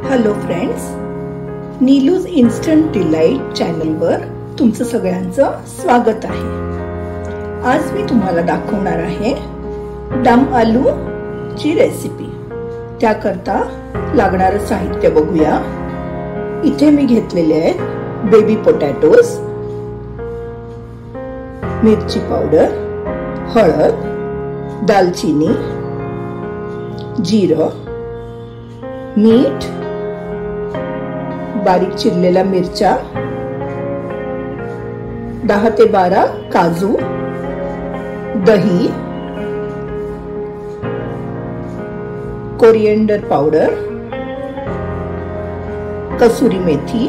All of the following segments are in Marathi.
हॅलो फ्रेंड्स, नीलूज इन्स्टंट डिलाइट चॅनलवर तुमचं सगळ्यांचं स्वागत आहे। आज मी तुम्हाला दाखवणार आहे दम आलू ची रेसिपी। त्याकरता लागणारे साहित्य बघूया। इथे मी घेतलेले आहेत बेबी पोटॅटोज, मिरची पावडर, हळद, दालचिनी, जिरं, मीठ, बारीक चिरलेल्या मिरच्या, 10 ते 12 काजू, दही, कोरिएंडर पावडर, कसुरी मेथी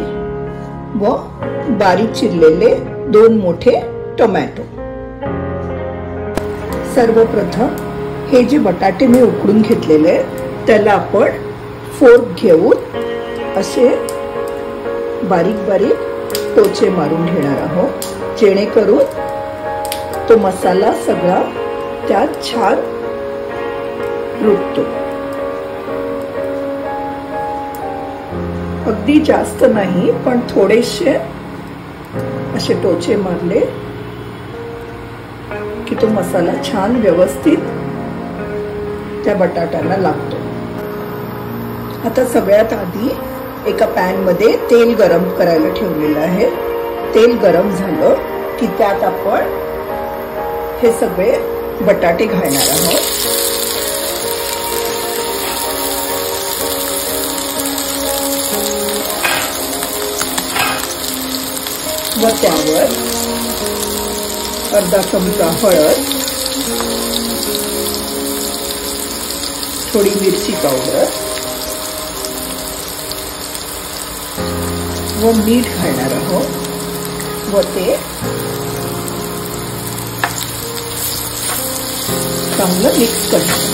व बारीक चिरलेले 2 मोठे टोमॅटो। सर्वप्रथम हे जे बटाटे मी उकडून घेतलेले त्याला आपण फोर्क घेऊन असे बारीक बारीक टोचे मारून घेणार आहोत, जेणेकरून तो मसाला सगळा त्यात छान रुततो। अगदी जास्त नाही, पण थोडेसे असे टोचे मारले की तो मसाला छान व्यवस्थित त्या बटाट्यांना लागतो। आता सगळ्यात आधी एका पॅन मध्ये तेल गरम करायला ठेवलेलं आहे। तेल गरम झालं की त्यात आपण हे सगळे बटाटे घालणार आहोत व त्यावर अर्धा चमचा हळद, थोडी मिरची पावडर व मीठ घालणार आहोत व ते चांगलं मिक्स करणार।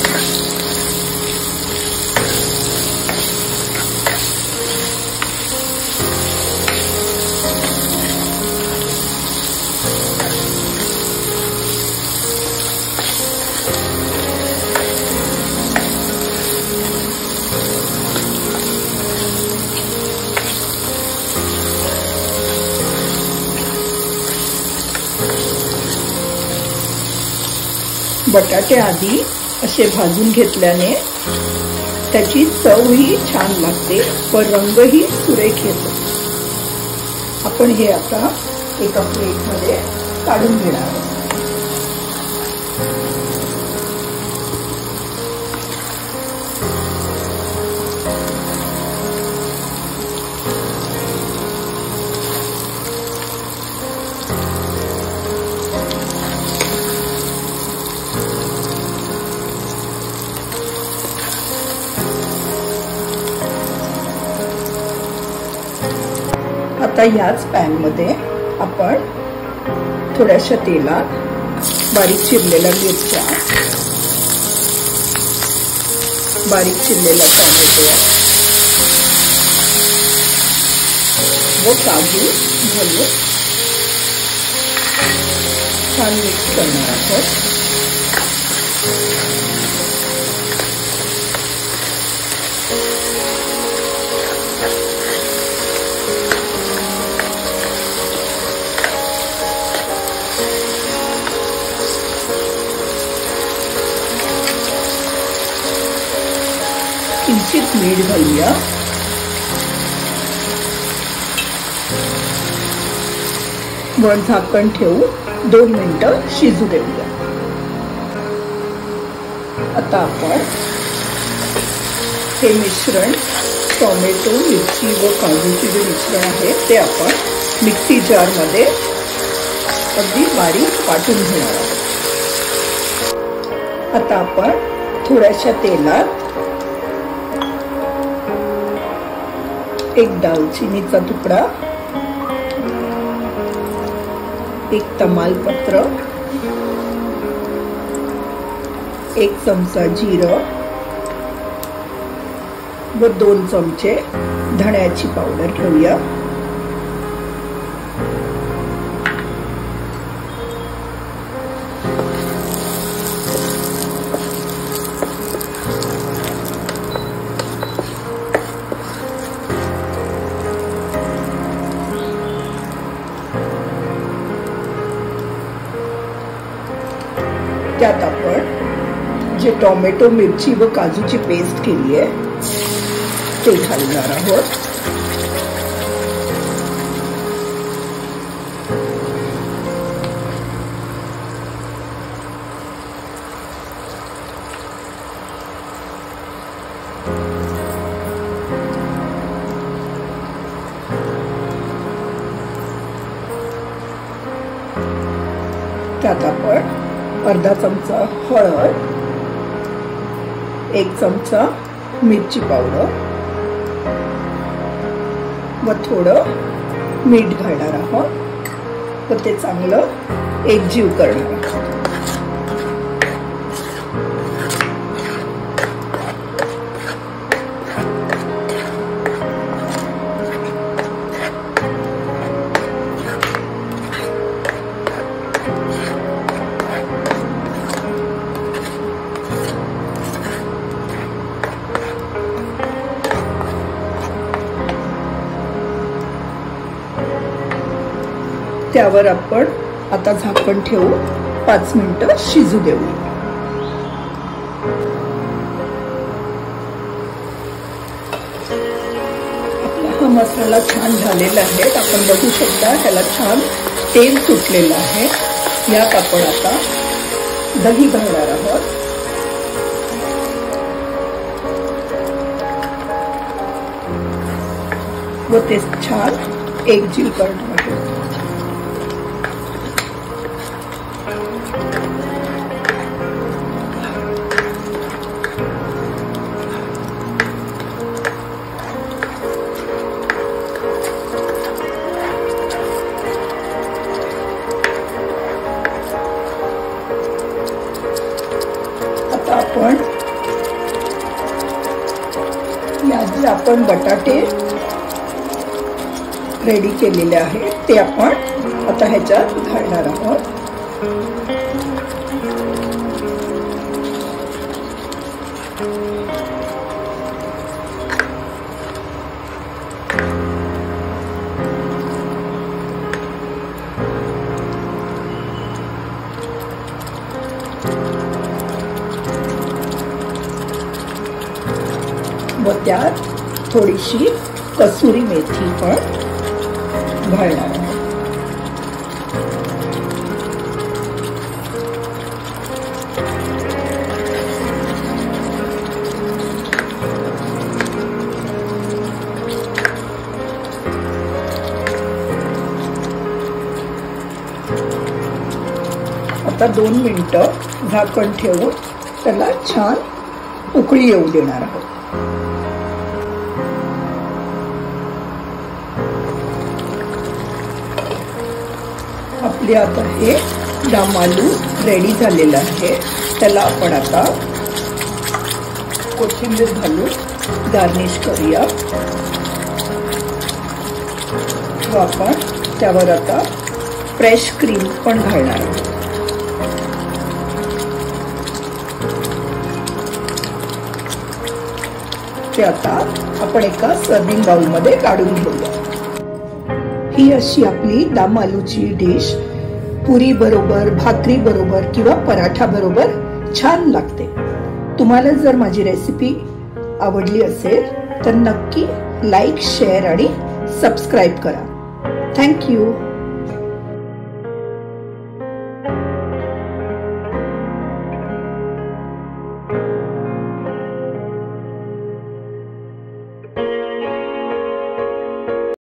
बटाटे आधी असे भाजून घेतल्याने त्याची चवही छान लागते व रंगही सुरेख येतो। आपण हे आता एका प्लेटमध्ये काढून घेणार आहोत। आता याच पॅन मध्ये आपण थोड्याशा तेलात बारीक चिरलेल्या मिरच्या, बारीक चिरलेला टोमॅटो व काजू घालून छान मिक्स करणार आहोत। किंचित मीठ घालूया वर झाकण ठेवून 2 मिनिटं शिजू देऊया। आता आपण हे मिश्रण, टोमॅटो, मिरची व काजूचे जे मिश्रण आहे ते आपण मिक्सी जार मध्ये अगदी बारीक वाटून घेणार आहोत। आता आपण थोड्याशा तेलात एक दालचिनीचा तुकडा, एक तमालपत्र, 1 चमचा जिरं व 2 चमचे धण्याची पावडर घेऊया। त्यात आपण जे टोमॅटो, मिरची व काजूची पेस्ट केली आहे ते घालणार आहोत. त्यात आपण अर्धा चमचा हळद, 1 चमचा मिरची पावडर व थोडं मीठ घालणार आहोत व ते चांगलं एकजीव करणार आहोत. त्यावर आपण आता झाकण ठेवू 5 मिनिटं शिजू देऊ. आपला हा मसाला छान झालेला आहे. आपण बघू शकता ह्याला छान तेल सुटलेलं आहे. यात आपण आता दही घालणार आहोत. व ते छान एकजीव करणार आहोत. आता आपण यात जे आपण बटाटे रेडी केलेले आहेत ते आपण आता ह्याच्यात घालणार आहोत. व त्यात थोडीशी कसुरी मेथी पण घालणार आहे. आता 2 मिनिटं झाकण ठेवून त्याला छान उकळी येऊ देणार आहोत. आपले आता हे दम आलू रेडी झालेलं आहे. त्याला आपण आता कोथिंबीर घालून गार्निश करूया. व आपण त्यावर आता फ्रेश क्रीम पण घालणार आहोत. ते आता आपण एका सर्विंग बाउल मध्ये काढून घेऊया. ही अशी आपली दम आलूची डिश पुरी बरोबर, भाकरी बरोबर किंवा पराठा बरोबर छान लागते. तुम्हाला जर माझी रेसिपी आवडली असेल तर नक्की लाईक, शेअर आणि सबस्क्राईब करा. Thank you.